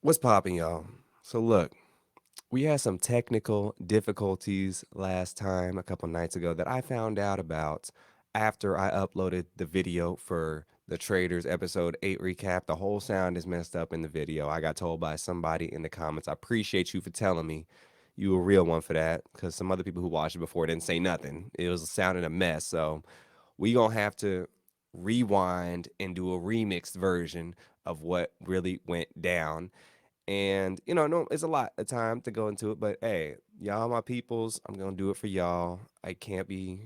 What's popping, y'all? So look, we had some technical difficulties last time, a couple nights ago, that I found out about after I uploaded the video for the Traitors episode 8 recap. The whole sound is messed up in the video. I got told by somebody in the comments. I appreciate you for telling me. You a real one for that, because some other people who watched it before didn't say nothing. It was sounding a mess. So we gonna have to rewind and do a remixed version of what really went down. And no, it's a lot of time to go into it, but hey, y'all my peoples, I'm gonna do it for y'all. I can't be,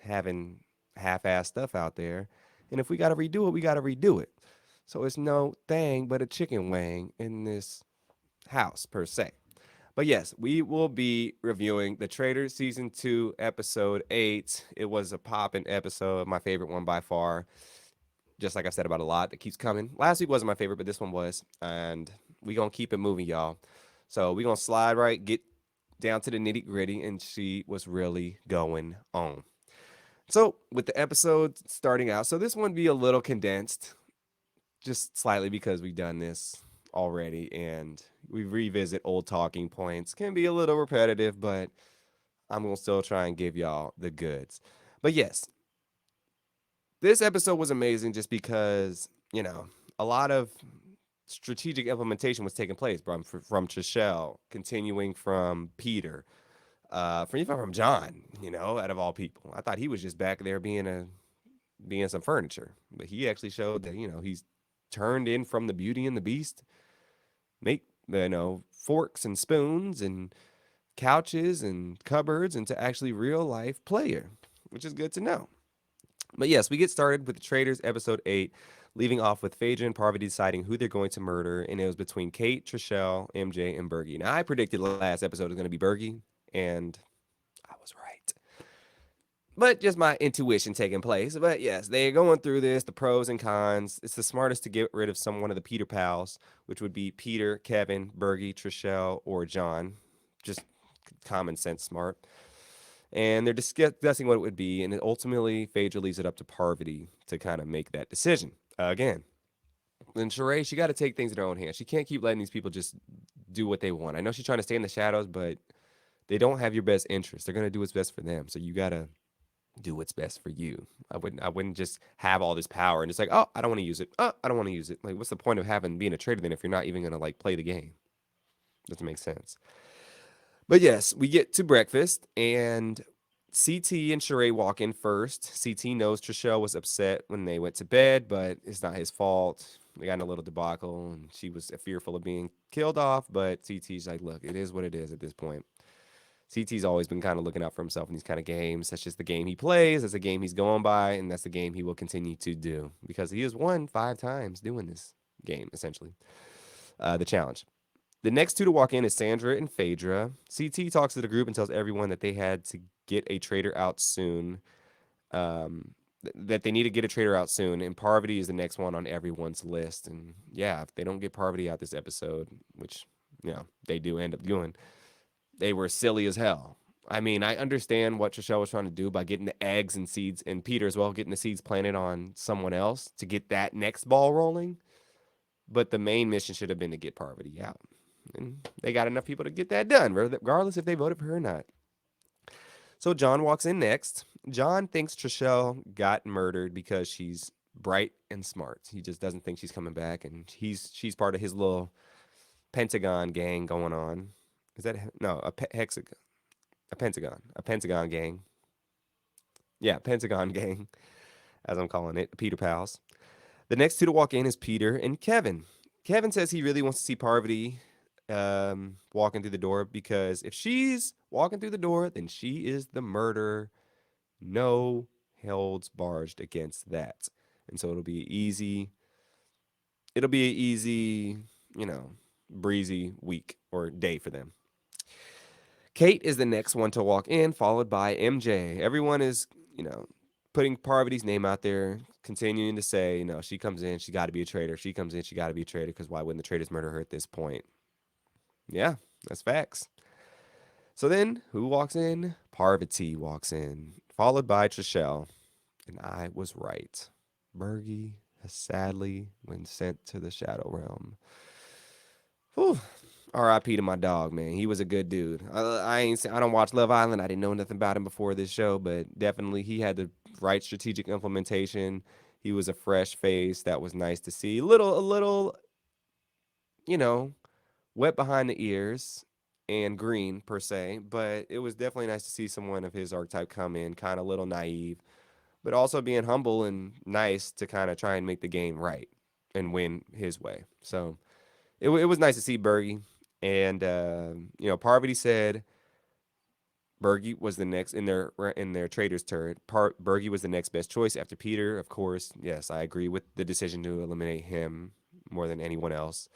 having half-ass stuff out there. And if we gotta redo it, we gotta redo it. So it's no thing but a chicken wing in this house per se. But yes, we will be reviewing The Traitors season 2, episode 8. It was a poppin' episode, my favorite one by far. Just like I said about a lot that keeps coming. Last week wasn't my favorite, but this one was. And we gonna keep it moving, y'all. So we gonna slide right, get down to the nitty gritty, and see what's really going on. So with the episode starting out, so this one be a little condensed, just slightly because we've done this already, and we revisit old talking points. Can be a little repetitive, but I'm gonna still try and give y'all the goods. But yes, this episode was amazing just because, a lot of strategic implementation was taking place from Trishelle, continuing from Peter, from even from John, out of all people. I thought he was just back there being some furniture, but he actually showed that, he's turned in from the Beauty and the Beast, make, forks and spoons and couches and cupboards into actually real life player, which is good to know. But yes, we get started with the Traitors episode 8, leaving off with Phaedra and Parvati deciding who they're going to murder, and it was between Kate, Trishelle, MJ, and Bergie. Now, I predicted last episode was going to be Bergie, and I was right. But just my intuition taking place. But yes, they're going through this, the pros and cons. It's the smartest to get rid of some one of the Peter pals, which would be Peter, Kevin, Bergie, Trishelle, or John. Just common sense smart. And they're discussing what it would be, and ultimately Phaedra leaves it up to Parvati to kind of make that decision. Again, and Sheree, she got to take things in her own hands. She can't keep letting these people just do what they want. I know she's trying to stay in the shadows, but they don't have your best interest. They're gonna do what's best for them. So you gotta do what's best for you. I wouldn't just have all this power and just like, oh, I don't want to use it. Oh, I don't want to use it. Like, what's the point of having being a traitor then if you're not even gonna like play the game? Doesn't make sense. But yes, we get to breakfast and CT and Sheree walk in first. CT knows Trishelle was upset when they went to bed, but it's not his fault. They got in a little debacle and she was fearful of being killed off. But CT's like, look, it is what it is at this point. CT's always been kind of looking out for himself in these kind of games. That's just the game he plays. That's the game he's going by. And that's the game he will continue to do because he has won 5 times doing this game, essentially. The challenge. The next two to walk in is Sandra and Phaedra. CT talks to the group and tells everyone that they had to get a traitor out soon. That they need to get a traitor out soon, and Parvati is the next one on everyone's list. And yeah, if they don't get Parvati out this episode, which they do end up doing, they were silly as hell. I mean, I understand what Trishelle was trying to do by getting the eggs and seeds, and Peter as well, getting the seeds planted on someone else to get that next ball rolling. But the main mission should have been to get Parvati out. And they got enough people to get that done, regardless if they voted for her or not. So John walks in next. John thinks Trishelle got murdered because she's bright and smart. He just doesn't think she's coming back, and she's part of his little Pentagon gang going on. Is that no hexagon? A Pentagon gang. Yeah, Pentagon gang, as I'm calling it. Peter pals. The next two to walk in is Peter and Kevin. Kevin says he really wants to see Parvati walking through the door because if she's walking through the door, then she is the murderer. No holds barged against that. And so it'll be an easy, breezy week or day for them. Kate is the next one to walk in, followed by MJ. Everyone is, putting Parvati's name out there, continuing to say, she comes in, she got to be a traitor. She comes in, she got to be a traitor because why wouldn't the traitors murder her at this point? Yeah, that's facts. So then, who walks in? Parvati walks in, followed by Trishelle. And I was right. Bergie has sadly been sent to the Shadow Realm. Whew. R.I.P. to my dog, man. He was a good dude. I don't watch Love Island. I didn't know nothing about him before this show, but definitely he had the right strategic implementation. He was a fresh face that was nice to see. A little, you know, wet behind the ears and green per se, but it was definitely nice to see someone of his archetype come in, kind of a little naive, but also being humble and nice to kind of try and make the game right and win his way. So it was nice to see Bergie. And Parvati said Bergie was the next in their Traitors turret. Bergie was the next best choice after Peter. Of course, yes, I agree with the decision to eliminate him more than anyone else.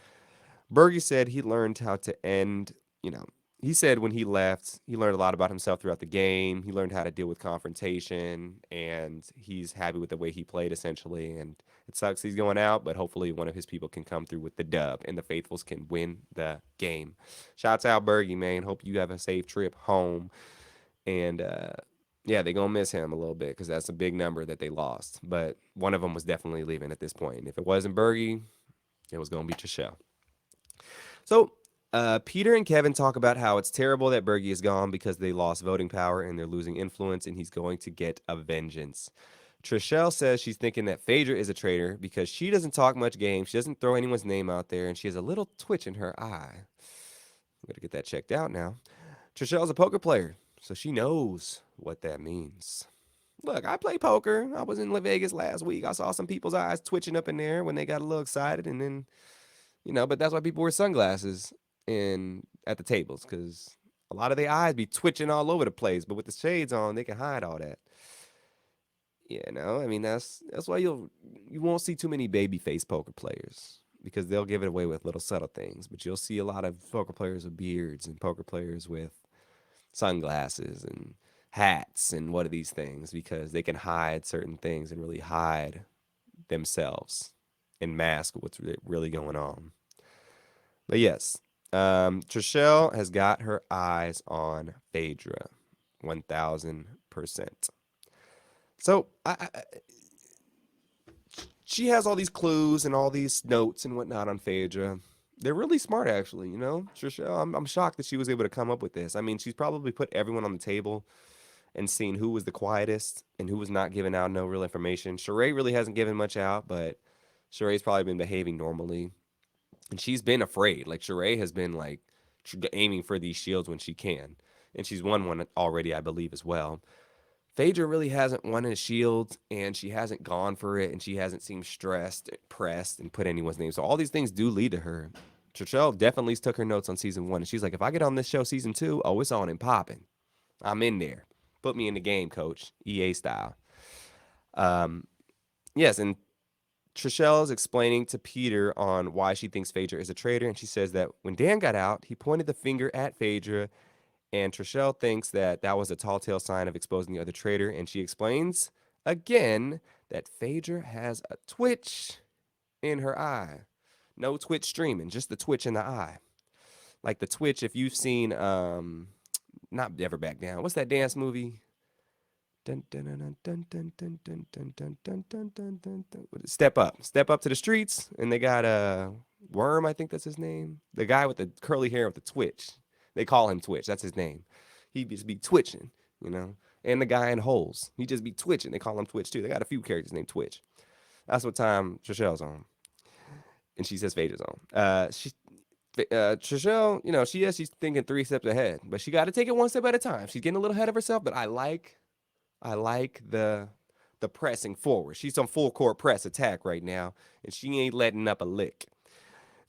Bergie said he learned how to end, you know, he said when he left, he learned a lot about himself throughout the game. He learned how to deal with confrontation, and he's happy with the way he played, essentially. And it sucks he's going out, but hopefully one of his people can come through with the dub, and the Faithfuls can win the game. Shouts out Bergie, man. Hope you have a safe trip home. And yeah, they're going to miss him a little bit because that's a big number that they lost. But one of them was definitely leaving at this point. And if it wasn't Bergie, it was going to be Trishelle. So, Peter and Kevin talk about how it's terrible that Bergie is gone because they lost voting power and they're losing influence, and he's going to get a vengeance. Trishelle says she's thinking that Phaedra is a traitor because she doesn't talk much game, she doesn't throw anyone's name out there, and she has a little twitch in her eye. I'm going to get that checked out now. Trishelle's a poker player, so she knows what that means. Look, I play poker. I was in Vegas last week. I saw some people's eyes twitching up in there when they got a little excited, and then but that's why people wear sunglasses in at the tables because a lot of their eyes be twitching all over the place. But with the shades on, they can hide all that. I mean that's why you won't see too many baby face poker players because they'll give it away with little subtle things. But you'll see a lot of poker players with beards and poker players with sunglasses and hats and what are these things because they can hide certain things and really hide themselves and mask what's really going on. But yes, Trishelle has got her eyes on Phaedra, 1000%. So she has all these clues and all these notes and whatnot on Phaedra. They're really smart, actually. Trishelle. I'm shocked that she was able to come up with this. I mean, she's probably put everyone on the table and seen who was the quietest and who was not giving out no real information. Sheree really hasn't given much out, but Sheree's probably been behaving normally. And she's been afraid. Like Sheree has been like aiming for these shields when she can, and she's won one already, I believe, as well. Phaedra really hasn't won a shield, and she hasn't gone for it, and she hasn't seemed stressed, pressed, and put anyone's name. So all these things do lead to her. Trishelle definitely took her notes on season one, and she's like, if I get on this show season two, oh, it's on and popping. I'm in there. Put me in the game, coach, EA style. Um, yes, and Trishelle is explaining to Peter on why she thinks Phaedra is a traitor, and she says that when Dan got out, he pointed the finger at Phaedra, and Trishelle thinks that that was a tall tale sign of exposing the other traitor, and she explains again that Phaedra has a twitch in her eye. No twitch streaming, just the twitch in the eye. Like the twitch, if you've seen, not Never Back Down. What's that dance movie? Dun, dun, dun, dun, dun, dun, dun, dun, dun, dun, dun, dun, dun, dun. Step up to the streets, and they got a Worm. I think that's his name. The guy with the curly hair with the twitch. They call him Twitch. That's his name. He just be twitching, you know. And the guy in Holes, he just be twitching. They call him Twitch too. They got a few characters named Twitch. That's what time Trishelle's on, and she says Phaedra's on. Trishelle, she's thinking 3 steps ahead, but she got to take it one step at a time. She's getting a little ahead of herself, but I like the pressing forward. She's on full court press attack right now, and she ain't letting up a lick.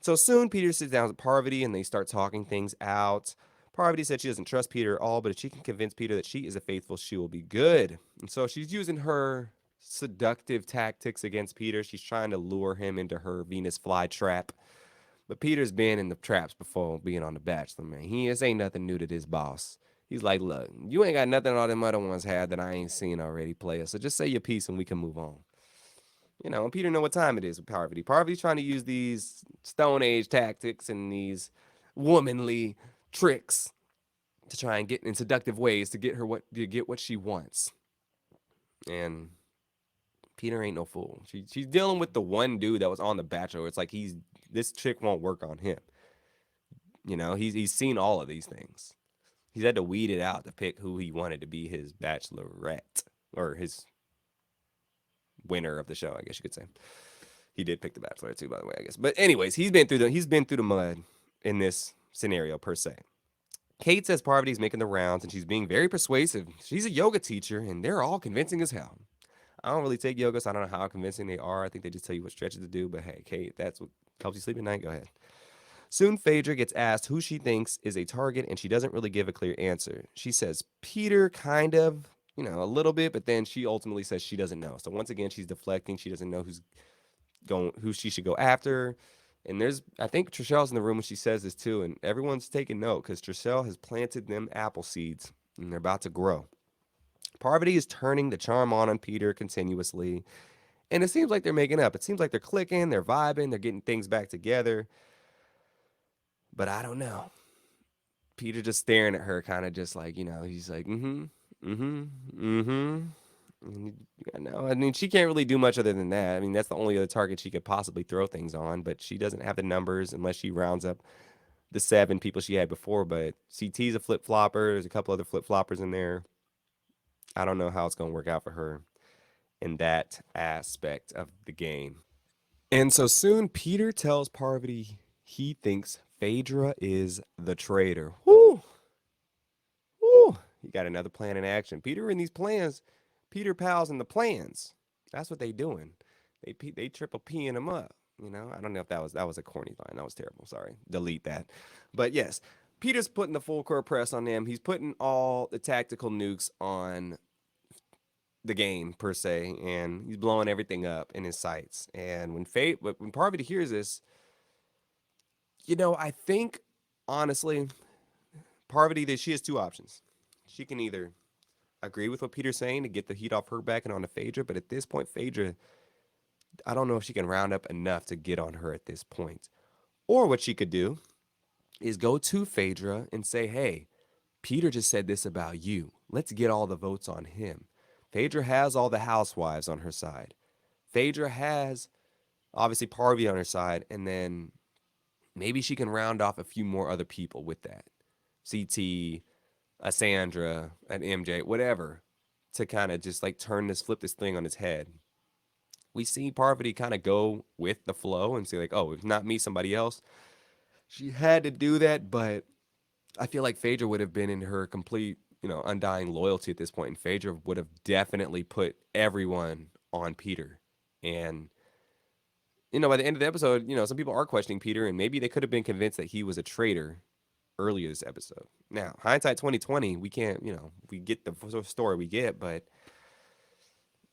So soon Peter sits down with Parvati and they start talking things out. Parvati said she doesn't trust Peter at all, but if she can convince Peter that she is a faithful, she will be good. And so she's using her seductive tactics against Peter. She's trying to lure him into her Venus flytrap. But Peter's been in the traps before being on The Bachelor, man. Ain't nothing new to this boss. He's like, look, you ain't got nothing all them other ones had that I ain't seen already, player. So just say your piece and we can move on. And Peter know what time it is with Parvati. Parvati's trying to use these Stone Age tactics and these womanly tricks to try and get in seductive ways to get what she wants. And Peter ain't no fool. She's dealing with the one dude that was on The Bachelor. It's like this chick won't work on him. He's seen all of these things. He's had to weed it out to pick who he wanted to be his bachelorette or his winner of the show, I guess you could say. He did pick the bachelorette too, by the way, I guess. But anyways, he's been through the mud in this scenario per se. Kate says Parvati's making the rounds and she's being very persuasive. She's a yoga teacher and they're all convincing as hell. I don't really take yoga, so I don't know how convincing they are. I think they just tell you what stretches to do. But hey, Kate, that's what helps you sleep at night. Go ahead. Soon, Phaedra gets asked who she thinks is a target, and she doesn't really give a clear answer. She says Peter, kind of, a little bit, but then she ultimately says she doesn't know. So once again, she's deflecting. She doesn't know who she should go after. And I think Trishelle's in the room when she says this too, and everyone's taking note because Trishelle has planted them apple seeds, and they're about to grow. Parvati is turning the charm on Peter continuously, and it seems like they're making up. It seems like they're clicking, they're vibing, they're getting things back together. But I don't know. Peter just staring at her, kind of just like, he's like, mm-hmm. No, I mean, she can't really do much other than that. I mean, that's the only other target she could possibly throw things on, but she doesn't have the numbers unless she rounds up the 7 people she had before. But CT's a flip flopper. There's a couple other flip floppers in there. I don't know how it's going to work out for her in that aspect of the game. And so soon, Peter tells Parvati he thinks Phaedra is the traitor. Whoo! Whoo! He got another plan in action. Peter in these plans, Peter pals in the plans. That's what they doing. They triple P'ing him up. I don't know if that was a corny line. That was terrible. Sorry. Delete that. But yes, Peter's putting the full court press on them. He's putting all the tactical nukes on the game per se, and he's blowing everything up in his sights. And when Parvati hears this, I think honestly, Parvati that she has 2 options. She can either agree with what Peter's saying to get the heat off her back and on to Phaedra, but at this point, Phaedra, I don't know if she can round up enough to get on her at this point. Or what she could do is go to Phaedra and say, hey, Peter just said this about you. Let's get all the votes on him. Phaedra has all the housewives on her side. Phaedra has obviously Parvati on her side, and then maybe she can round off a few more other people with that. CT, a Sandra, an MJ, whatever, to kind of just like flip this thing on its head. We see Parvati kind of go with the flow and say like, oh, if not me, somebody else. She had to do that, but I feel like Phaedra would have been in her complete, undying loyalty at this point, and Phaedra would have definitely put everyone on Peter. And by the end of the episode, some people are questioning Peter, and maybe they could have been convinced that he was a traitor earlier this episode. Now, hindsight 2020, we can't, we get the story we get, but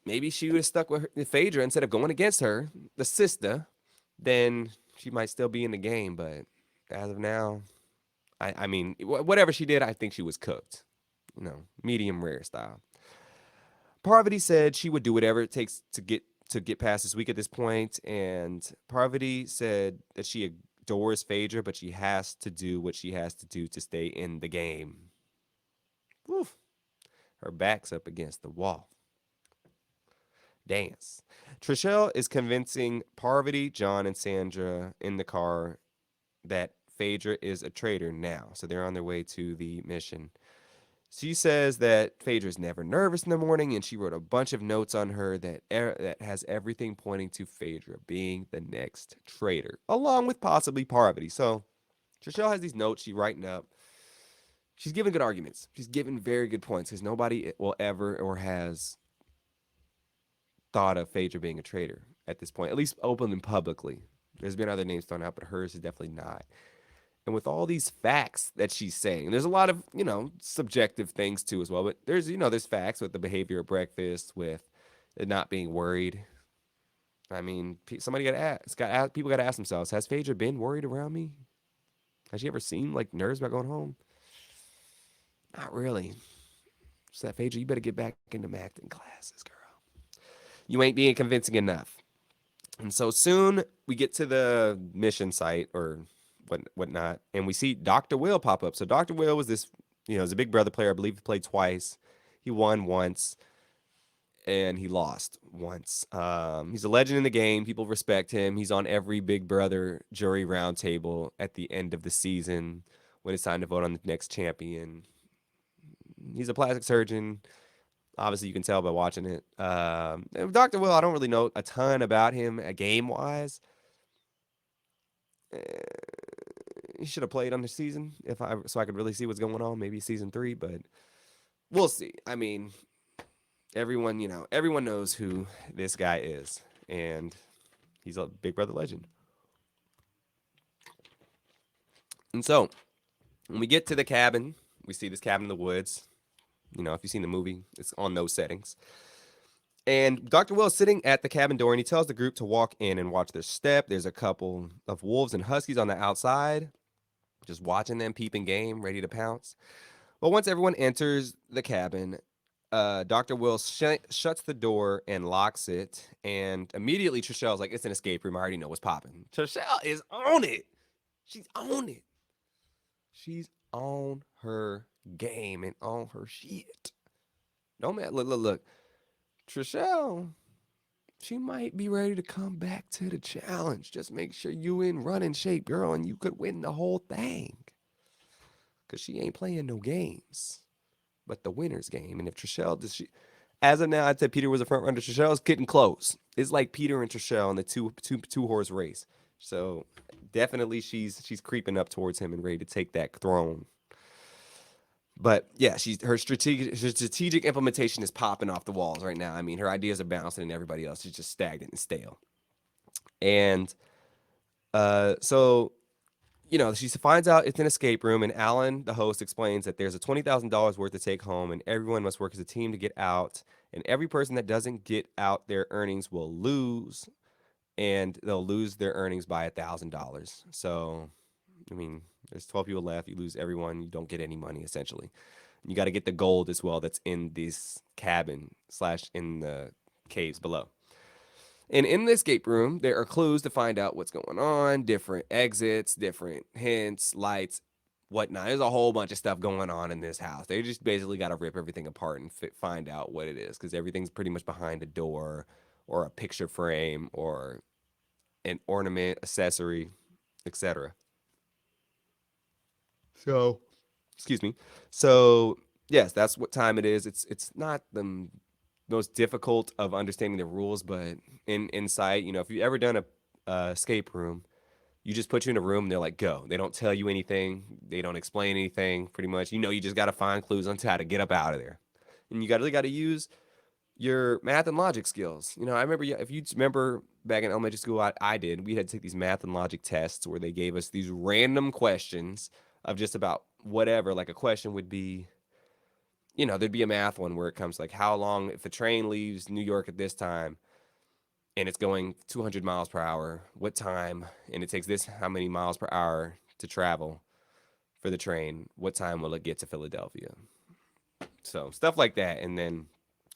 maybe she would have stuck with Phaedra instead of going against her, the sister, then she might still be in the game. But as of now, I mean, whatever she did, I think she was cooked, medium rare style. Parvati said she would do whatever it takes to get past this week at this point, and Parvati said that she adores Phaedra, but she has to do what she has to do to stay in the game. Woof. Her back's up against the wall. Dance. Trishelle is convincing Parvati, John, and Sandra in the car that Phaedra is a traitor now. So they're on their way to the mission. She says that Phaedra's never nervous in the morning, and she wrote a bunch of notes on her that has everything pointing to Phaedra being the next traitor, along with possibly Parvati. So Trishelle has these notes she's writing up. She's giving good arguments. She's giving very good points because nobody will ever or has thought of Phaedra being a traitor at this point, at least open and publicly. There's been other names thrown out, but hers is definitely not. And with all these facts that she's saying, there's a lot of, subjective things too as well. But there's facts with the behavior at breakfast, with it not being worried. I mean, somebody people got to ask themselves, has Phaedra been worried around me? Has she ever seemed like nervous about going home? Not really. So that Phaedra, you better get back into my acting classes, girl. You ain't being convincing enough. And so soon we get to the mission site or whatnot, and we see Dr. Will pop up. So Dr. Will was this, is a Big Brother player. I believe he played twice. He won once. and he lost once. He's a legend in the game. People respect him. He's on every Big Brother jury roundtable at the end of the season when it's time to vote on the next champion. He's a plastic surgeon. Obviously, you can tell by watching it. Dr. Will, I don't really know a ton about him game wise. He should have played on the season if I so I could really see what's going on. Maybe season 3, but we'll see. I mean, everyone knows who this guy is, and he's a Big Brother legend. And so when we get to the cabin, we see this cabin in the woods. If you've seen the movie, it's on those settings. And Dr. Will is sitting at the cabin door and he tells the group to walk in and watch their step. There's a couple of wolves and huskies on the outside, just watching them, peeping game, ready to pounce. Well, once everyone enters the cabin, Dr. Will shuts the door and locks it. And immediately Trishelle's like, it's an escape room. I already know what's popping. Trishelle is on it. She's on it. She's on her game and on her shit. No, man, look. Trishelle, she might be ready to come back to the challenge. Just make sure you in running shape, girl, and you could win the whole thing. Because she ain't playing no games, but the winner's game. And if Trishelle, as of now, I'd say Peter was a front runner. Trishelle's getting close. It's like Peter and Trishelle in the two horse race. So definitely she's creeping up towards him and ready to take that throne. But yeah, her strategic implementation is popping off the walls right now. I mean, her ideas are bouncing, and everybody else is just stagnant and stale. And so she finds out it's an escape room, and Alan, the host, explains that there's a $20,000 worth to take home, and everyone must work as a team to get out. And every person that doesn't get out their earnings will lose, and they'll lose their earnings by $1,000. So, I mean, there's 12 people left. You lose everyone. You don't get any money, essentially. You got to get the gold as well that's in this cabin / in the caves below. And in the escape room, there are clues to find out what's going on, different exits, different hints, lights, whatnot. There's a whole bunch of stuff going on in this house. They just basically got to rip everything apart and find out what it is, because everything's pretty much behind a door or a picture frame or an ornament, accessory, etc. So, excuse me. So, yes, that's what time it is. It's not the most difficult of understanding the rules, but in insight, if you've ever done a escape room, you just put you in a room and they're like, go. They don't tell you anything. They don't explain anything. Pretty much, you just got to find clues on how to get up out of there, and you really got to use your math and logic skills. I remember, if you remember back in elementary school, I did. We had to take these math and logic tests where they gave us these random questions of just about whatever. Like a question would be, there'd be a math one where it comes like, how long, if a train leaves New York at this time and it's going 200 miles per hour, what time, and it takes this how many miles per hour to travel for the train, what time will it get to Philadelphia? So stuff like that. And then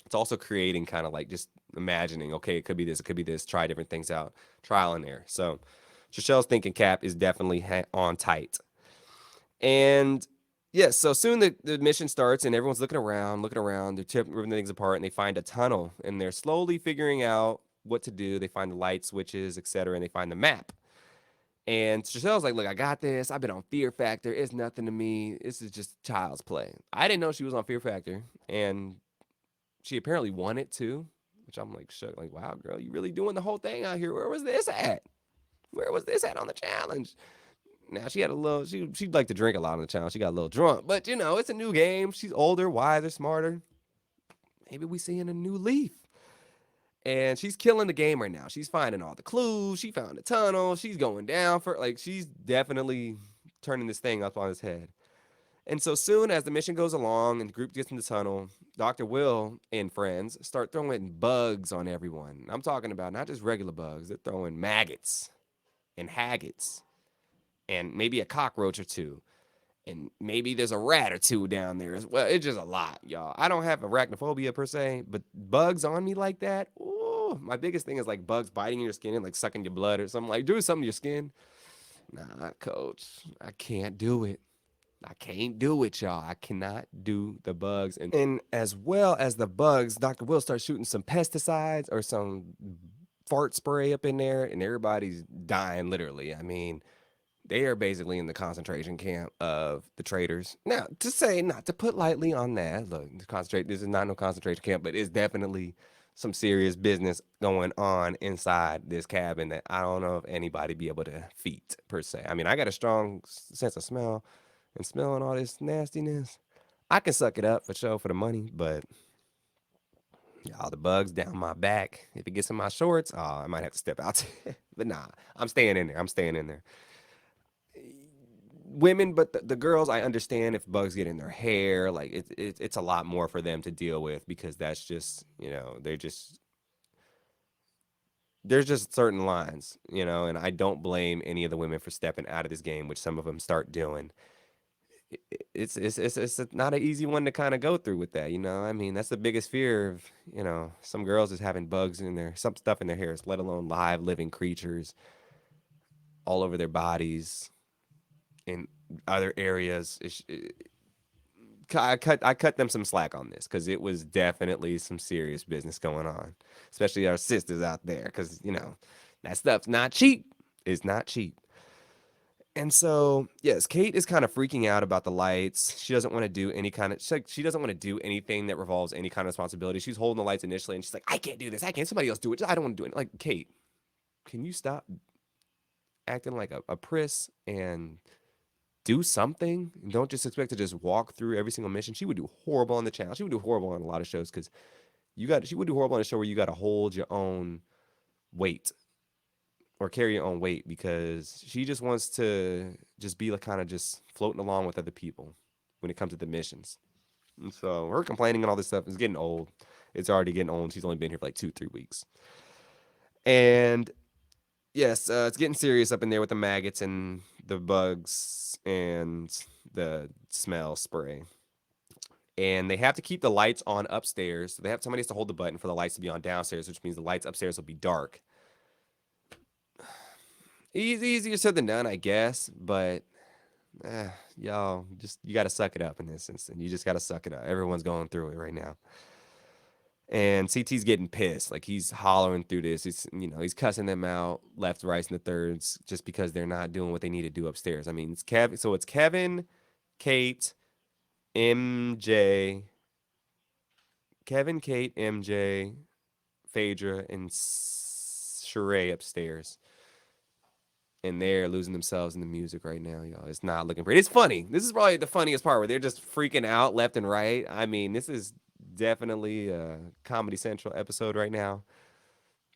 it's also creating kind of like just imagining, okay, it could be this, try different things out, trial and error. So Trichelle's thinking cap is definitely on tight. And yes, so soon the mission starts and everyone's looking around, they're ripping things apart, and they find a tunnel and they're slowly figuring out what to do. They find the light switches, etc., and they find the map. And Trichelle's like, look, I got this. I've been on Fear Factor. It's nothing to me. This is just child's play. I didn't know she was on Fear Factor. And she apparently won it too, which I'm like, shook. Like, wow, girl, you really doing the whole thing out here. Where was this at? Where was this at on the challenge? Now she had a little. She'd like to drink a lot on the challenge. She got a little drunk, but it's a new game. She's older, wiser, smarter. Maybe we seeing a new Leaf. And she's killing the game right now. She's finding all the clues. She found the tunnel. She's going down for she's definitely turning this thing up on its head. And so soon as the mission goes along and the group gets in the tunnel, Dr. Will and friends start throwing bugs on everyone. I'm talking about not just regular bugs. They're throwing maggots and haggots and maybe a cockroach or two. And maybe there's a rat or two down there as well. It's just a lot, y'all. I don't have arachnophobia per se, but bugs on me like that, ooh, my biggest thing is like bugs biting your skin and like sucking your blood or something. Like, do something to your skin. Nah, coach, I can't do it. I can't do it, y'all. I cannot do the bugs. And as well as the bugs, Dr. Will starts shooting some pesticides or some fart spray up in there, and everybody's dying literally. I mean, they are basically in the concentration camp of the traitors. Now, to say, not to put lightly on that, look, this is not no concentration camp, but it's definitely some serious business going on inside this cabin that I don't know if anybody be able to feat per se. I mean, I got a strong sense of smell and smelling all this nastiness. I can suck it up for sure for the money, but all the bugs down my back. If it gets in my shorts, oh, I might have to step out. But nah, I'm staying in there. I'm staying in there. Women, but the girls, I understand if bugs get in their hair, like it's a lot more for them to deal with because that's just there's just certain lines, and I don't blame any of the women for stepping out of this game, which some of them start doing. It's not an easy one to kind of go through with that, I mean, that's the biggest fear of some girls is having bugs in their some stuff in their hairs, let alone live living creatures all over their bodies in other areas. I cut them some slack on this because it was definitely some serious business going on, especially our sisters out there, because that stuff's not cheap. It's not cheap. And so, yes, Kate is kind of freaking out about the lights. She doesn't want to do any kind of she doesn't want to do anything that revolves any kind of responsibility. She's holding the lights initially, and she's like, "I can't do this. I can't. Somebody else do it. I don't want to do it." Like, Kate, can you stop acting like a priss and do something? And don't just expect to just walk through every single mission. She would do horrible on the channel. She would do horrible on a lot of shows because she would do horrible on a show where you got to hold your own weight or carry your own weight because she just wants to just be like kind of just floating along with other people when it comes to the missions. And so her complaining and all this stuff is getting old. It's already getting old. She's only been here for like 2, 3 weeks. And yes, it's getting serious up in there with the maggots and the bugs and the smell spray. And they have to keep the lights on upstairs. So they have somebody has to hold the button for the lights to be on downstairs, which means the lights upstairs will be dark. Easier said than done, I guess. But y'all, just you got to suck it up in this instance. You just got to suck it up. Everyone's going through it right now. And CT's getting pissed. Like he's hollering through this. He's cussing them out left, right, and the thirds just because they're not doing what they need to do upstairs. I mean, it's Kevin. So it's Kevin, Kate, MJ, Kate, MJ, Phaedra, and Sheree upstairs. And they're losing themselves in the music right now, y'all. It's not looking pretty. It's funny. This is probably the funniest part where they're just freaking out left and right. I mean, this is definitely a Comedy Central episode right now.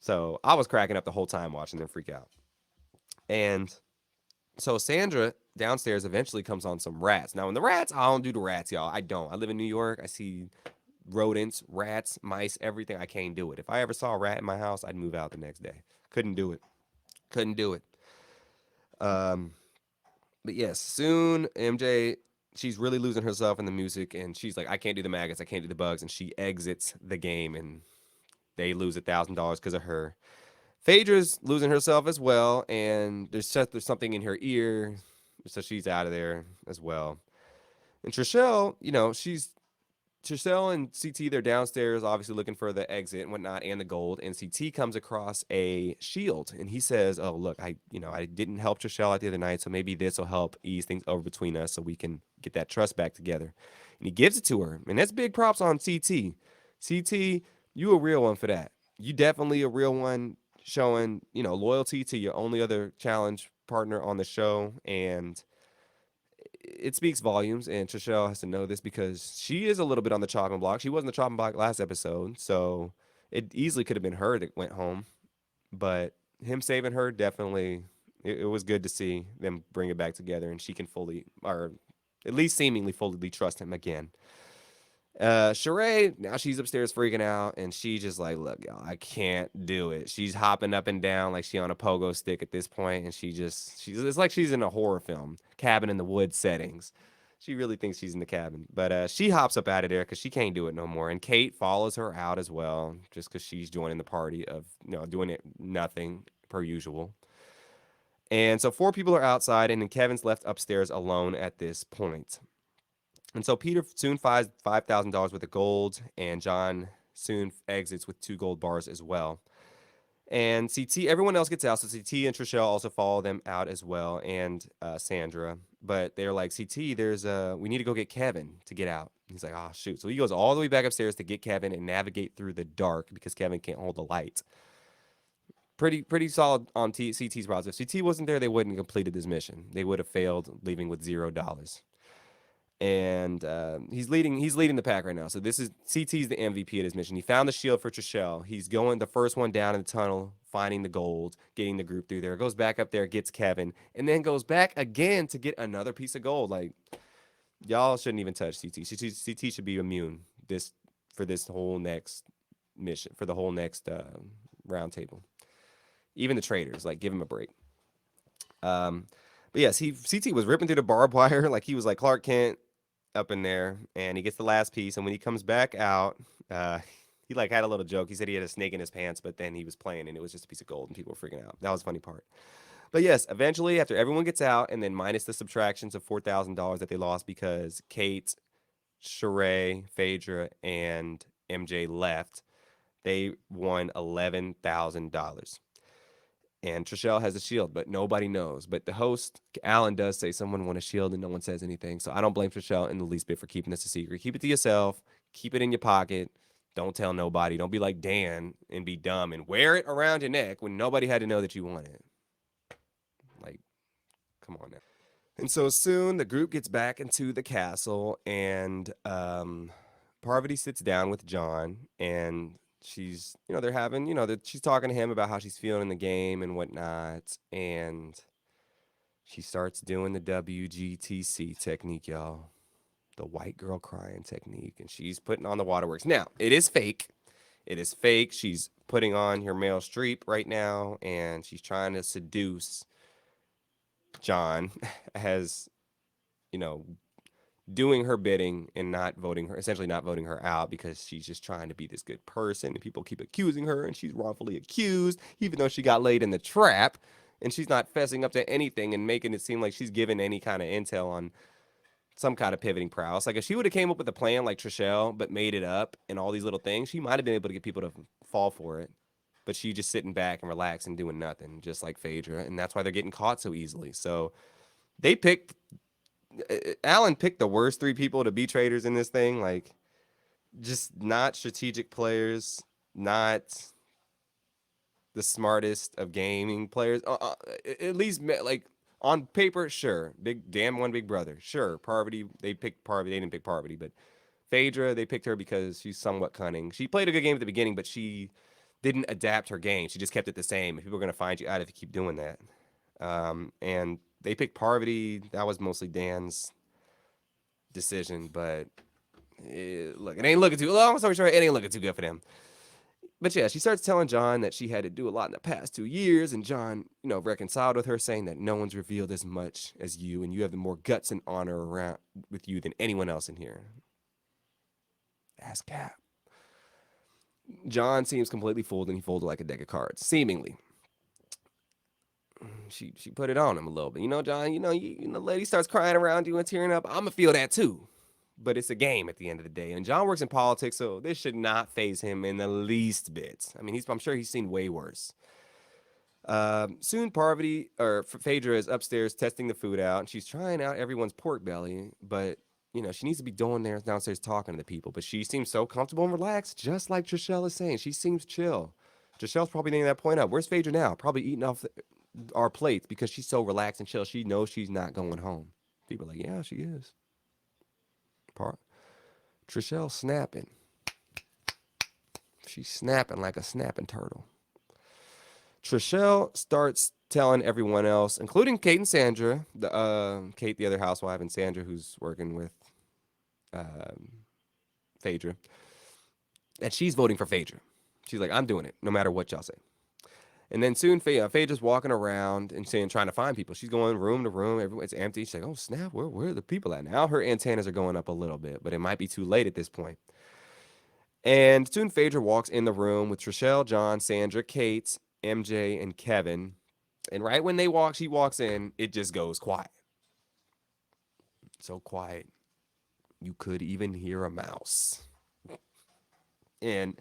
So I was cracking up the whole time watching them freak out. And so Sandra downstairs eventually comes on some rats. Now, when the rats, I don't do the rats, y'all. I don't. I live in New York. I see rodents, rats, mice, everything. I can't do it. If I ever saw a rat in my house, I'd move out the next day. Couldn't do it. Couldn't do it. Um, but yes, soon MJ, she's really losing herself in the music, and she's like, I can't do the maggots, I can't do the bugs, and she exits the game, and they lose $1,000 because of her. Phaedra's losing herself as well, and there's something in her ear, so she's out of there as well. And Trishelle, Trishelle and CT, they're downstairs, obviously looking for the exit and whatnot, and the gold. And CT comes across a shield, and he says, "Oh, look, I didn't help Trishelle out the other night, so maybe this will help ease things over between us, so we can get that trust back together." And he gives it to her, and that's big props on CT. CT, you a real one for that. You definitely a real one, showing loyalty to your only other challenge partner on the show, and it speaks volumes, and Trishelle has to know this because she is a little bit on the chopping block. She wasn't the chopping block last episode, so it easily could have been her that went home. But him saving her, definitely, it was good to see them bring it back together, and she can fully, or at least seemingly fully trust him again. Sheree, now she's upstairs freaking out, and she just like, look, y'all, I can't do it. She's hopping up and down like she on a pogo stick at this point, and she's it's like she's in a horror film, cabin in the woods settings. She really thinks she's in the cabin, but she hops up out of there because she can't do it no more. And Kate follows her out as well, just because she's joining the party of doing it nothing per usual. And so four people are outside, and then Kevin's left upstairs alone at this point. And so Peter soon finds $5,000 worth of gold, and John soon exits with 2 gold bars as well. And CT, everyone else gets out. So CT and Trishelle also follow them out as well, and Sandra. But they're like, CT, we need to go get Kevin to get out. He's like, oh shoot. So he goes all the way back upstairs to get Kevin and navigate through the dark because Kevin can't hold the light. Pretty solid on CT's route. If CT wasn't there, they wouldn't have completed this mission. They would have failed, leaving with $0. And he's leading the pack right now. So this is CT's the MVP of this mission. He found the shield for Trishelle. He's going the first one down in the tunnel, finding the gold, getting the group through there. Goes back up there, gets Kevin, and then goes back again to get another piece of gold. Like y'all shouldn't even touch CT. CT should be immune for this whole next mission, for the whole next round table. Even the traitors, like give him a break. Um, but yes, CT was ripping through the barbed wire like he was like Clark Kent up in there, and he gets the last piece. And when he comes back out, uh, he like had a little joke. He said he had a snake in his pants, but then he was playing, and it was just a piece of gold, and people were freaking out. That was a funny part. But yes, eventually, after everyone gets out, and then minus the subtractions of $4,000 that they lost because Kate, Sheree, Phaedra, and MJ left, they won $11,000. And Trishelle has a shield, but nobody knows. But the host, Alan, does say someone won a shield and no one says anything. So I don't blame Trishelle in the least bit for keeping this a secret. Keep it to yourself. Keep it in your pocket. Don't tell nobody. Don't be like Dan and be dumb and wear it around your neck when nobody had to know that you won it. Like, come on now. And so soon the group gets back into the castle, and Parvati sits down with John, and they're having, she's talking to him about how she's feeling in the game and whatnot. And she starts doing the WGTC technique, y'all. The white girl crying technique. And she's putting on the waterworks. Now, it is fake. It is fake. She's putting on her Meryl Streep right now, and she's trying to seduce John as, you know, doing her bidding and not voting her, essentially not voting her out because she's just trying to be this good person. And people keep accusing her, and she's wrongfully accused, even though she got laid in the trap. And she's not fessing up to anything and making it seem like she's given any kind of intel on some kind of pivoting prowess. Like if she would have came up with a plan like Trishelle, but made it up and all these little things, she might have been able to get people to fall for it. But she just sitting back and relaxing, doing nothing, just like Phaedra. And that's why they're getting caught so easily. So they picked Alan picked the worst 3 people to be traitors in this thing. Like, just not strategic players, not the smartest of gaming players. At least, like, on paper, sure. Big damn one, Big Brother. Sure. Parvati, they picked Parvati. They didn't pick Parvati, but Phaedra, they picked her because she's somewhat cunning. She played a good game at the beginning, but she didn't adapt her game. She just kept it the same. People are going to find you out if you keep doing that. And they picked Parvati. That was mostly Dan's decision, but look, it ain't looking too. Long story short, it ain't looking too good for them. But yeah, she starts telling John that she had to do a lot in the past 2 years, and John, reconciled with her, saying that no one's revealed as much as you, and you have the more guts and honor around with you than anyone else in here. Ask Cap. John seems completely fooled, and he folded like a deck of cards, seemingly. She put it on him a little bit. John, the lady starts crying around you and tearing up. I'm going to feel that too. But it's a game at the end of the day. And John works in politics, so this should not faze him in the least bit. I mean, I'm sure he's seen way worse. Soon Parvati, or Phaedra, is upstairs testing the food out, and she's trying out everyone's pork belly, but she needs to be downstairs talking to the people. But she seems so comfortable and relaxed, just like Trishelle is saying. She seems chill. Trishelle's probably thinking that point up. Where's Phaedra now? Probably eating off our plates because she's so relaxed and chill. She knows she's not going home. People are like, yeah, she is. Trishelle snapping. She's snapping like a snapping turtle. Trishelle starts telling everyone else, including Kate and Sandra, Kate, the other housewife, and Sandra, who's working with Phaedra, that she's voting for Phaedra. She's like, I'm doing it, no matter what y'all say. And then soon Phaedra's walking around and trying to find people. She's going room to room. It's empty. She's like, oh, snap, where are the people at now? Her antennas are going up a little bit, but it might be too late at this point. And soon Phaedra walks in the room with Trishelle, John, Sandra, Kate, MJ, and Kevin. And right when she walks in, it just goes quiet. So quiet, you could even hear a mouse. And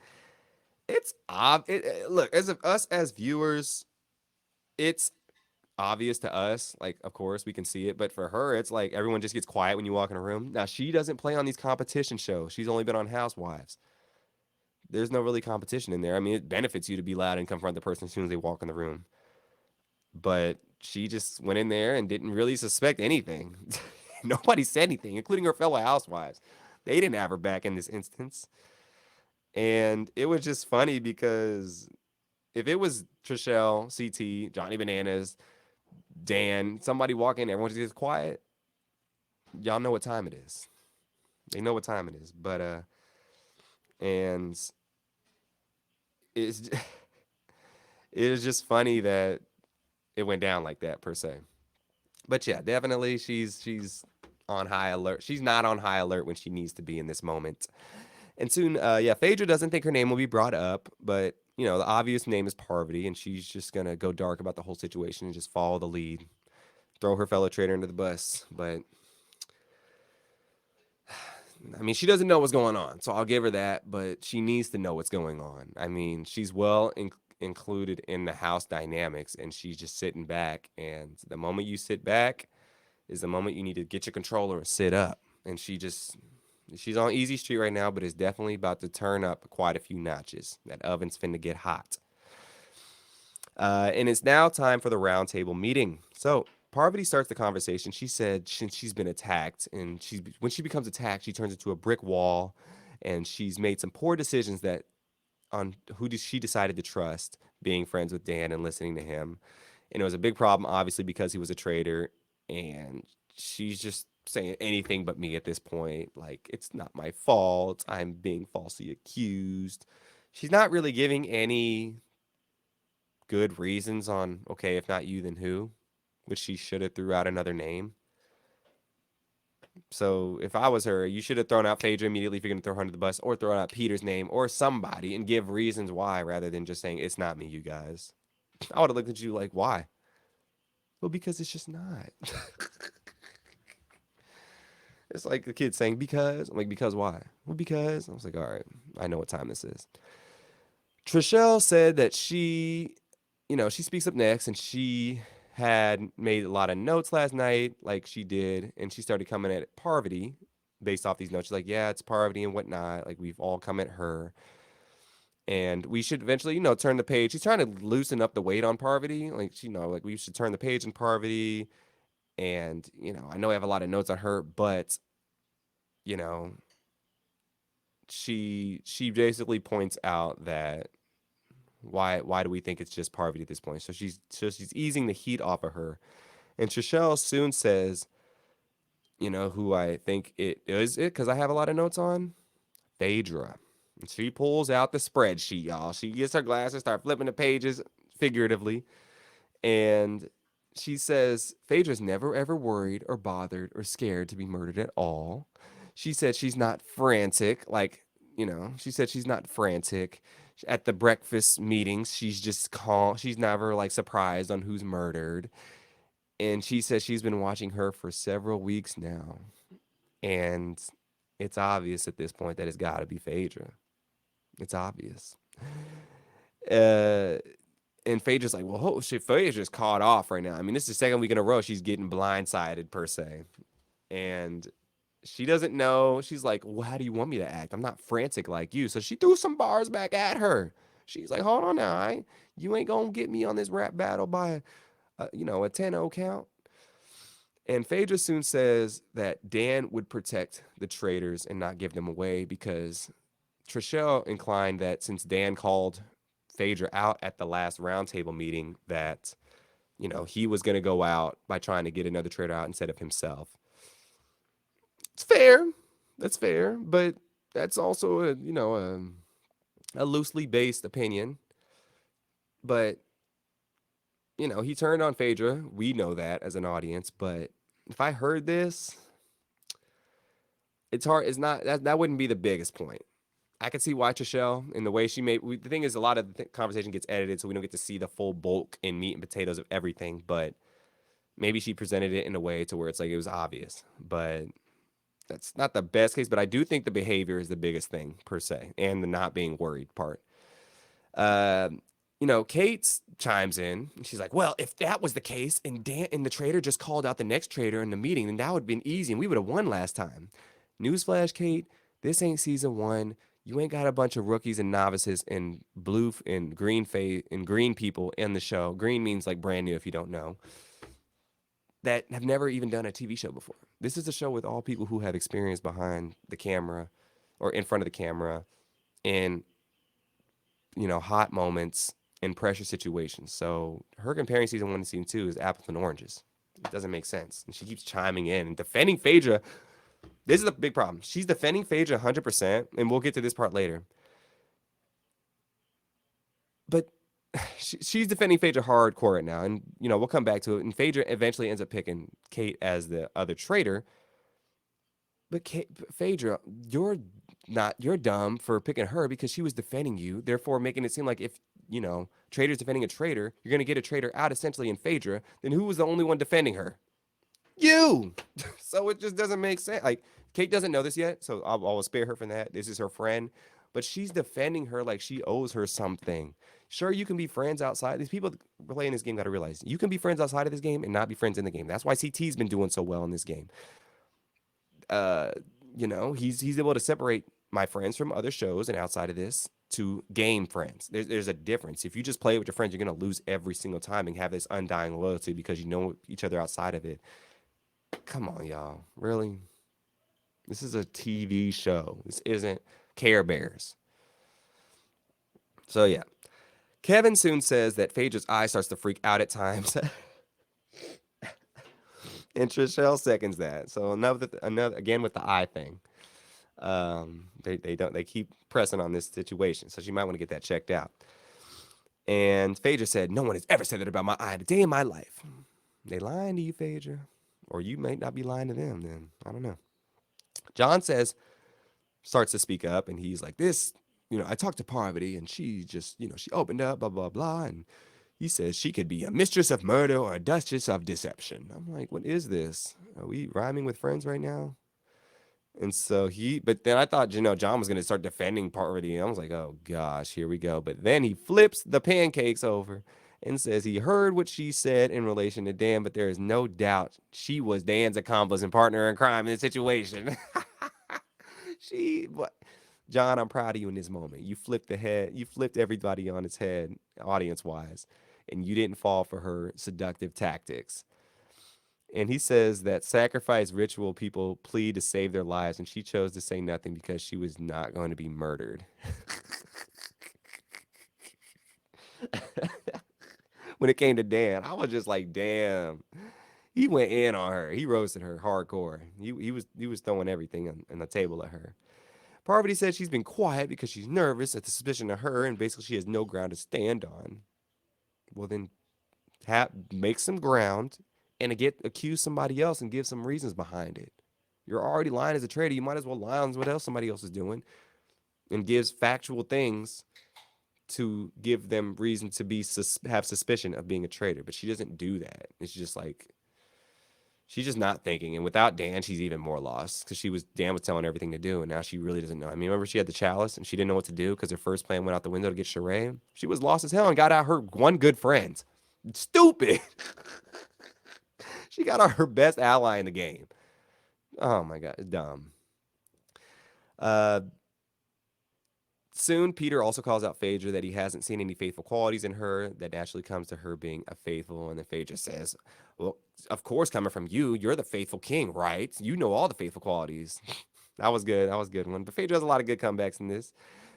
look, as of us as viewers, it's obvious to us. Like, of course, we can see it, but for her, it's like everyone just gets quiet when you walk in a room. Now, she doesn't play on these competition shows. She's only been on Housewives. There's no really competition in there. I mean, it benefits you to be loud and confront the person as soon as they walk in the room. But she just went in there and didn't really suspect anything. Nobody said anything, including her fellow housewives. They didn't have her back in this instance. And it was just funny because if it was Trishelle, CT, Johnny Bananas, Dan, somebody walk in, everyone just gets quiet. Y'all know what time it is. They know what time it is. And it's it is just funny that it went down like that per se. But yeah, definitely she's on high alert. She's not on high alert when she needs to be in this moment. And soon, yeah, Phaedra doesn't think her name will be brought up, but the obvious name is Parvati, and she's just gonna go dark about the whole situation and just follow the lead, throw her fellow traitor under the bus. But I mean, she doesn't know what's going on, so I'll give her that. But she needs to know what's going on. I mean, she's included in the house dynamics, and she's just sitting back. And the moment you sit back is the moment you need to get your controller and sit up. And she's on easy street right now, but it's definitely about to turn up quite a few notches. That oven's finna get hot. And it's now time for the roundtable meeting. So Parvati starts the conversation. She said since she's been attacked, and when she becomes attacked, she turns into a brick wall, and she's made some poor decisions that on she decided to trust, being friends with Dan and listening to him. And it was a big problem, obviously, because he was a traitor. And she's just saying anything but me at this point. Like, it's not my fault. I'm being falsely accused. She's not really giving any good reasons on, okay, if not you, then who, which she should have threw out another name. So if I was her, you should have thrown out Phaedra immediately if you're going to throw her under the bus, or throw out Peter's name or somebody and give reasons why rather than just saying, it's not me, you guys. I would have looked at you like, why? Well, because it's just not. It's like the kid saying, because. I'm like, because why? Well, because. I was like, all right, I know what time this is. Trishelle said that she speaks up next, and she had made a lot of notes last night, like she did, and she started coming at Parvati based off these notes. She's like, yeah, it's Parvati and whatnot. Like, we've all come at her. And we should eventually, turn the page. She's trying to loosen up the weight on Parvati. Like, like we should turn the page on Parvati. And, I know I have a lot of notes on her, but, you know, she basically points out that why do we think it's just Parvati at this point? So she's easing the heat off of her. And Trishelle soon says, who I think it because I have a lot of notes on Phaedra. And she pulls out the spreadsheet, y'all. She gets her glasses, start flipping the pages figuratively, and she says Phaedra's never ever worried or bothered or scared to be murdered at all. She said she's not frantic, she said she's not frantic. At the breakfast meetings, she's just calm. She's never like surprised on who's murdered. And she says she's been watching her for several weeks now. And it's obvious at this point that it's got to be Phaedra. It's obvious. Uh, and Phaedra's like, well, oh shit, Phaedra's caught off right now. I mean, this is the second week in a row she's getting blindsided, per se. And she doesn't know. She's like, well, how do you want me to act? I'm not frantic like you. So she threw some bars back at her. She's like, hold on now. You ain't going to get me on this rap battle by, a 10-0 count. And Phaedra soon says that Dan would protect the traitors and not give them away because Trishelle inclined that since Dan called Phaedra out at the last roundtable meeting, that, he was going to go out by trying to get another traitor out instead of himself. It's fair. That's fair. But that's also a loosely based opinion. But, he turned on Phaedra. We know that as an audience. But if I heard this, it's hard. It's not, that wouldn't be the biggest point. I could see why Trishelle in the way she made. The thing is, a lot of the conversation gets edited, so we don't get to see the full bulk and meat and potatoes of everything. But maybe she presented it in a way to where it's like it was obvious. But that's not the best case. But I do think the behavior is the biggest thing per se, and the not being worried part. Uh, Kate chimes in. She's like, "Well, if that was the case, and the traitor just called out the next traitor in the meeting, then that would have been easy, and we would have won last time." Newsflash, Kate, this ain't season one. You ain't got a bunch of rookies and novices and blue and green people in the show. Green means like brand new if you don't know, that have never even done a TV show before. This is a show with all people who have experience behind the camera or in front of the camera in hot moments in pressure situations. So her comparing season one to season two is apples and oranges. It doesn't make sense. And she keeps chiming in and defending Phaedra. This is the big problem. She's defending Phaedra 100%, and we'll get to this part later. But she's defending Phaedra hardcore right now, and we'll come back to it. And Phaedra eventually ends up picking Kate as the other traitor. But Phaedra, you're dumb for picking her because she was defending you, therefore making it seem like if traitor's defending a traitor, you're gonna get a traitor out essentially in Phaedra. Then who was the only one defending her? You. So it just doesn't make sense. Like Kate doesn't know this yet, so I'll spare her from that. This is her friend, but she's defending her like she owes her something. Sure, you can be friends outside. These people playing this game got to realize you can be friends outside of this game and not be friends in the game. That's why CT's been doing so well in this game. uh, he's able to separate my friends from other shows and outside of this to game friends. There's a difference. If you just play with your friends, you're gonna lose every single time and have this undying loyalty because you know each other outside of it. Come on, y'all. Really? This is a TV show. This isn't Care Bears. So yeah. Kevin soon says that Phaedra's eye starts to freak out at times. And Trishelle seconds that. So another again with the eye thing. They keep pressing on this situation, so she might want to get that checked out. And Phaedra said, "No one has ever said that about my eye a day in my life." They lying to you, Phaedra, or you might not be lying to them. Then I don't know. John starts to speak up, and he's like, "This, I talked to Parvati, and she just, she opened up, blah blah blah, and he says she could be a mistress of murder or a duchess of deception." I'm like, "What is this? Are we rhyming with friends right now?" And so but then I thought, John was going to start defending Parvati. And I was like, oh gosh, here we go. But then he flips the pancakes over and says he heard what she said in relation to Dan, but there is no doubt she was Dan's accomplice and partner in crime in the situation. What? John, I'm proud of you in this moment. You flipped everybody on its head, audience wise, and you didn't fall for her seductive tactics. And he says that sacrifice ritual people plead to save their lives, and she chose to say nothing because she was not going to be murdered. When it came to Dan, I was just like, damn. He went in on her. He roasted her hardcore. He was throwing everything on the table at her. Parvati said she's been quiet because she's nervous at the suspicion of her, and basically she has no ground to stand on. Well, then make some ground and accuse somebody else and give some reasons behind it. You're already lying as a traitor. You might as well lie on what else somebody else is doing and gives factual things to give them reason to have suspicion of being a traitor. But she doesn't do that. It's just like she's just not thinking. And without Dan, she's even more lost because Dan was telling her everything to do, and now she really doesn't know. I mean, remember she had the chalice and she didn't know what to do because her first plan went out the window to get Sheree. She was lost as hell and got out her one good friend. Stupid. She got her best ally in the game. Oh my god, it's dumb. Uh, Soon, Peter also calls out Phaedra that he hasn't seen any faithful qualities in her that naturally comes to her being a faithful. And then Phaedra says, "Well, of course, coming from you, you're the faithful king, right? You know all the faithful qualities." That was good. That was a good one. But Phaedra has a lot of good comebacks in this.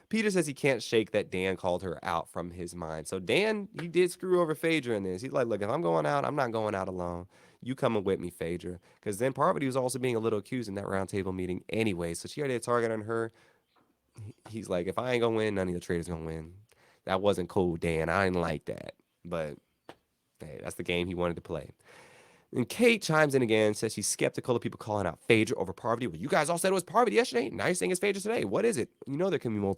Peter says he can't shake that Dan called her out from his mind. So Dan, he did screw over Phaedra in this. He's like, "Look, if I'm going out, I'm not going out alone. You coming with me, Phaedra." Because then Parvati was also being a little accused in that roundtable meeting anyway. So she already had a target on her. He's like, "If I ain't gonna win, none of the traders gonna win." That wasn't cool, Dan. I didn't like that. But hey, that's the game he wanted to play. And Kate chimes in again, says she's skeptical of people calling out Phaedra over Parvati. Well, you guys all said it was Parvati yesterday. Now you're saying it's Phaedra today. What is it? You know there can be more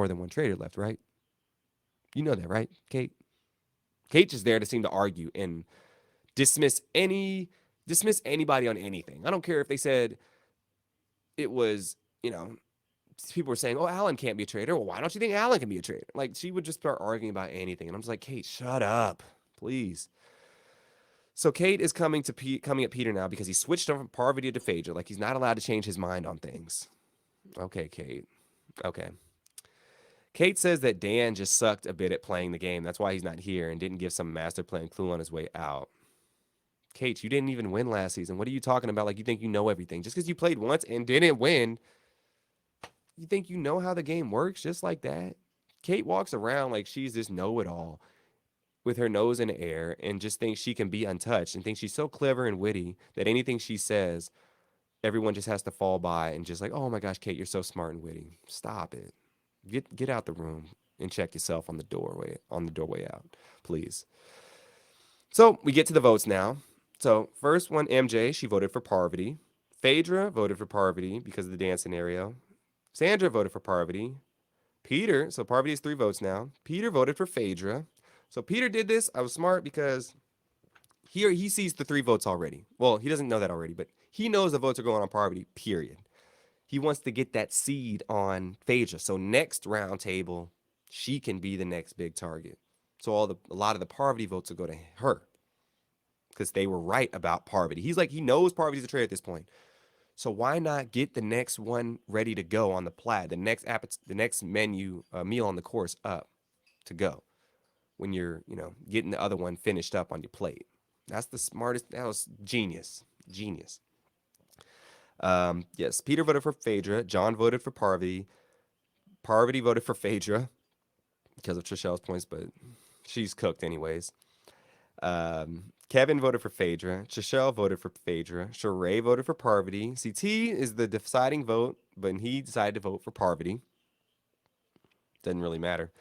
than one traitor left, right? You know that, right, Kate? Kate's just there to seem to argue and dismiss any dismiss anybody on anything. I don't care if they said it was, people were saying, "Oh, Alan can't be a traitor." Well, why don't you think Alan can be a traitor? Like she would just start arguing about anything, and I'm just like, Kate, shut up, please. So Kate is coming at Peter now because he switched from Parvati to Phaedra. Like he's not allowed to change his mind on things. Okay, Kate. Okay. Kate says that Dan just sucked a bit at playing the game. That's why he's not here and didn't give some master plan clue on his way out. Kate, you didn't even win last season. What are you talking about? Like you think you know everything. Just because you played once and didn't win, you think you know how the game works just like that? Kate walks around like she's this know it all with her nose in the air and just thinks she can be untouched and thinks she's so clever and witty that anything she says, everyone just has to fall by and just like, oh my gosh, Kate, you're so smart and witty. Stop it. Get out the room and check yourself on the doorway out, please. So we get to the votes now. So first one, MJ, she voted for Parvati. Phaedra voted for Parvati because of the dance scenario. Sandra voted for Parvati. Peter, so Parvati has 3 votes now. Peter voted for Phaedra. So Peter did this. I was smart because here he sees the 3 votes already. Well, he doesn't know that already, but he knows the votes are going on Parvati, period. He wants to get that seed on Phaedra. So next round table, she can be the next big target. So a lot of the Parvati votes will go to her because they were right about Parvati. He's like, he knows Parvati's a traitor at this point. So why not get the next one ready to go on the plaid, the next menu meal on the course up to go when you're, getting the other one finished up on your plate. That's the smartest. That was genius, genius. Yes, Peter voted for Phaedra. John voted for Parvati. Parvati voted for Phaedra because of Trishelle's points, but she's cooked anyways. Kevin voted for Phaedra. Trishelle voted for Phaedra. Sheree voted for Parvati. CT is the deciding vote, but he decided to vote for Parvati. Doesn't really matter.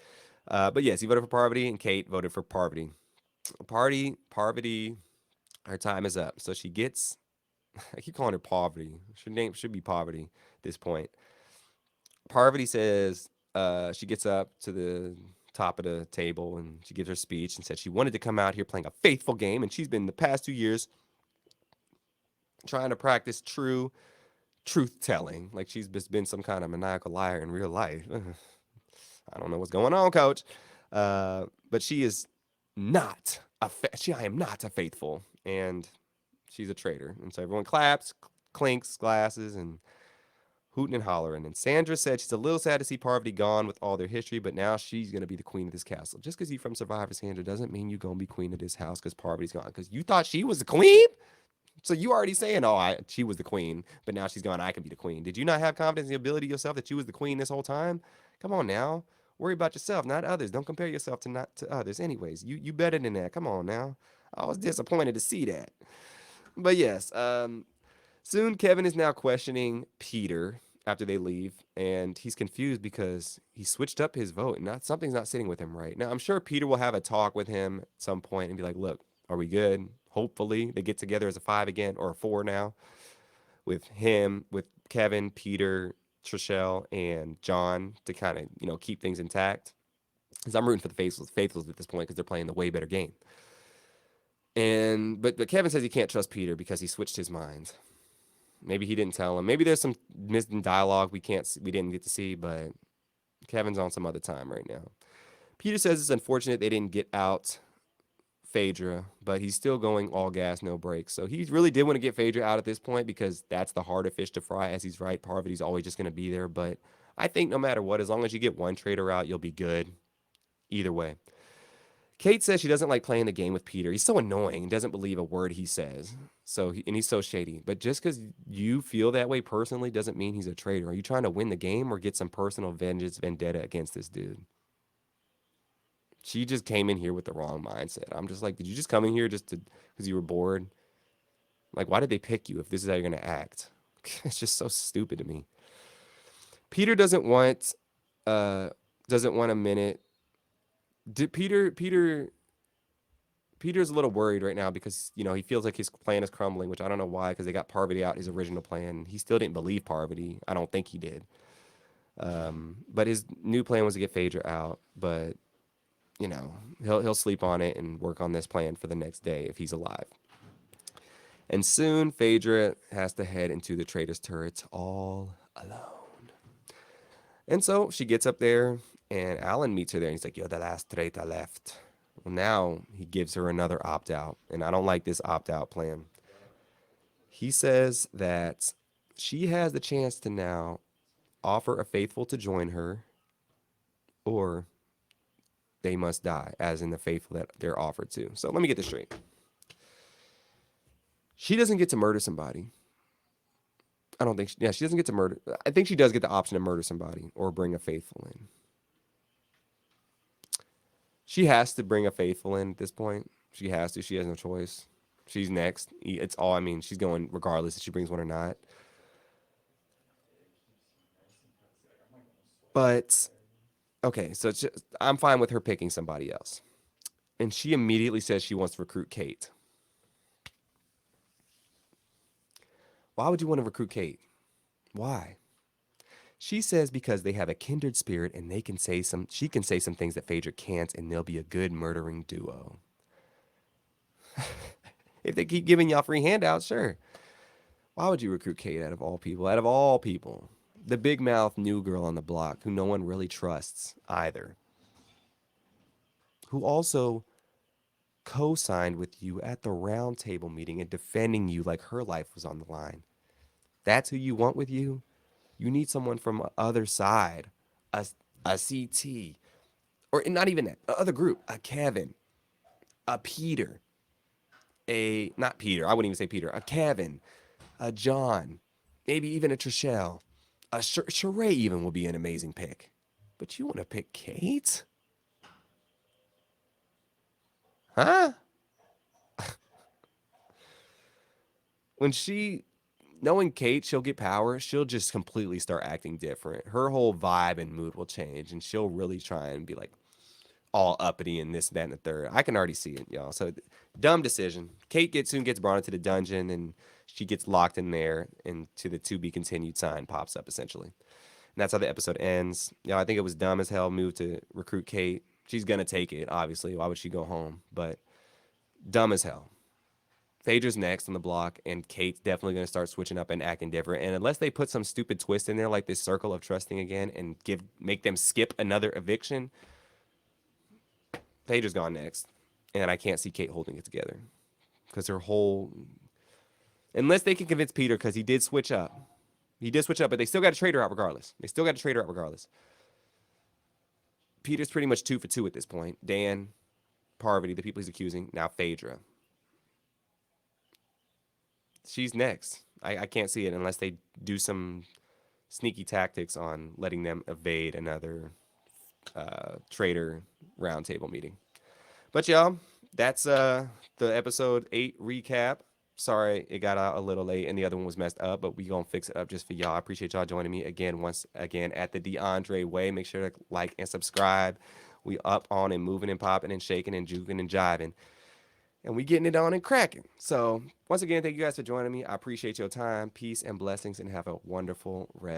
But yes, he voted for Parvati, and Kate voted for Parvati. Parvati, her time is up. So she gets, I keep calling her Poverty. Her name should be Poverty at this point. Parvati says she gets up to the top of the table and she gives her speech and said she wanted to come out here playing a faithful game, and she's been the past 2 years trying to practice truth telling, like she's just been some kind of maniacal liar in real life. I don't know what's going on, coach. But she is not I am not a faithful, and she's a traitor. And so everyone claps, clinks glasses, and hooting and hollering. And Sandra said she's a little sad to see Parvati gone with all their history, but now she's going to be the queen of this castle. Just because you're from Survivor, Sandra, doesn't mean you're going to be queen of this house because Parvati's gone. Because you thought she was the queen? So you already saying, oh, she was the queen, but now she's gone, I can be the queen. Did you not have confidence in the ability yourself that you was the queen this whole time? Come on now. Worry about yourself, not others. Don't compare yourself to others. Anyways, you better than that. Come on now. I was disappointed to see that. But yes, soon Kevin is now questioning Peter after they leave, and he's confused because he switched up his vote and not something's not sitting with him right. Now, I'm sure Peter will have a talk with him at some point and be like, look, are we good? Hopefully they get together as a 5 again, or a 4 now, with him, with Kevin, Peter, Trishelle, and John to kind of, keep things intact. Because I'm rooting for the faithfuls at this point because they're playing the way better game. But Kevin says he can't trust Peter because he switched his mind. Maybe he didn't tell him. Maybe there's some missing dialogue we didn't get to see, but Kevin's on some other time right now. Peter says it's unfortunate they didn't get out Phaedra, but he's still going all gas, no brakes. So he really did want to get Phaedra out at this point because that's the harder fish to fry. As he's right, Parvati's always just going to be there. But I think no matter what, as long as you get one traitor out, you'll be good. Either way. Kate says she doesn't like playing the game with Peter. He's so annoying and doesn't believe a word he says. And he's so shady. But just because you feel that way personally doesn't mean he's a traitor. Are you trying to win the game or get some personal vendetta against this dude? She just came in here with the wrong mindset. I'm just like, did you just come in here just because you were bored? Like, why did they pick you if this is how you're going to act? It's just so stupid to me. Peter doesn't want a minute. Did Peter Peter's a little worried right now because, he feels like his plan is crumbling, which I don't know why, because they got Parvati out his original plan. He still didn't believe Parvati. I don't think he did. But his new plan was to get Phaedra out. But, you know, he'll sleep on it and work on this plan for the next day if he's alive. And soon Phaedra has to head into the Traitors' turrets all alone. And so she gets up there, and Alan meets her there, and he's like, "You're the last traitor left." Well, now he gives her another opt out, and I don't like this opt out plan. He says that she has the chance to now offer a faithful to join her, or they must die, as in the faithful that they're offered to. So let me get this straight. She doesn't get to murder somebody. I don't think, she doesn't get to murder. I think she does get the option to murder somebody or bring a faithful in. She has to bring a faithful in at this point. She has to. She has no choice. She's next. It's all, I mean, she's going regardless if she brings one or not. But, okay, so I'm fine with her picking somebody else. And she immediately says she wants to recruit Kate. Why would you want to recruit Kate? Why? She says because they have a kindred spirit and she can say some things that Phaedra can't, and they'll be a good murdering duo. If they keep giving y'all free handouts, sure. Why would you recruit Kate out of all people? Out of all people. The big mouth new girl on the block who no one really trusts either. Who also co signed with you at the round table meeting and defending you like her life was on the line. That's who you want with you? You need someone from the other side, a, a CT, or not even that, other group, a Kevin, a Peter, not Peter, I wouldn't even say Peter, a Kevin, a John, maybe even a Trishelle. A Sheree even will be an amazing pick. But you want to pick Kate? Huh? When knowing Kate, she'll get power. She'll just completely start acting different. Her whole vibe and mood will change, and she'll really try and be like all uppity and this, that, and the third. I can already see it, y'all. So dumb decision. Kate soon gets brought into the dungeon, and she gets locked in there, and to the to be continued sign pops up essentially. And that's how the episode ends. I think it was dumb as hell move to recruit Kate. She's gonna take it, obviously. Why would she go home? But dumb as hell. Phaedra's next on the block, and Kate's definitely going to start switching up and acting different. And unless they put some stupid twist in there, like this circle of trusting again, and make them skip another eviction, Phaedra's gone next. And I can't see Kate holding it together. Because her whole... Unless they can convince Peter, because he did switch up. He did switch up, but they still got a traitor out regardless. Peter's pretty much 2 for 2 at this point. Dan, Parvati, the people he's accusing, now Phaedra. She's next. I can't see it unless they do some sneaky tactics on letting them evade another traitor roundtable meeting. But y'all, that's the episode 8 recap. Sorry it got out a little late and the other one was messed up, but we gonna fix it up just for y'all. I appreciate y'all joining me again, once again, at the DeAndre way. Make sure to like and subscribe. We up on and moving and popping and shaking and juking and jiving. And we getting it on and cracking. So once again, thank you guys for joining me. I appreciate your time. Peace and blessings, and have a wonderful rest.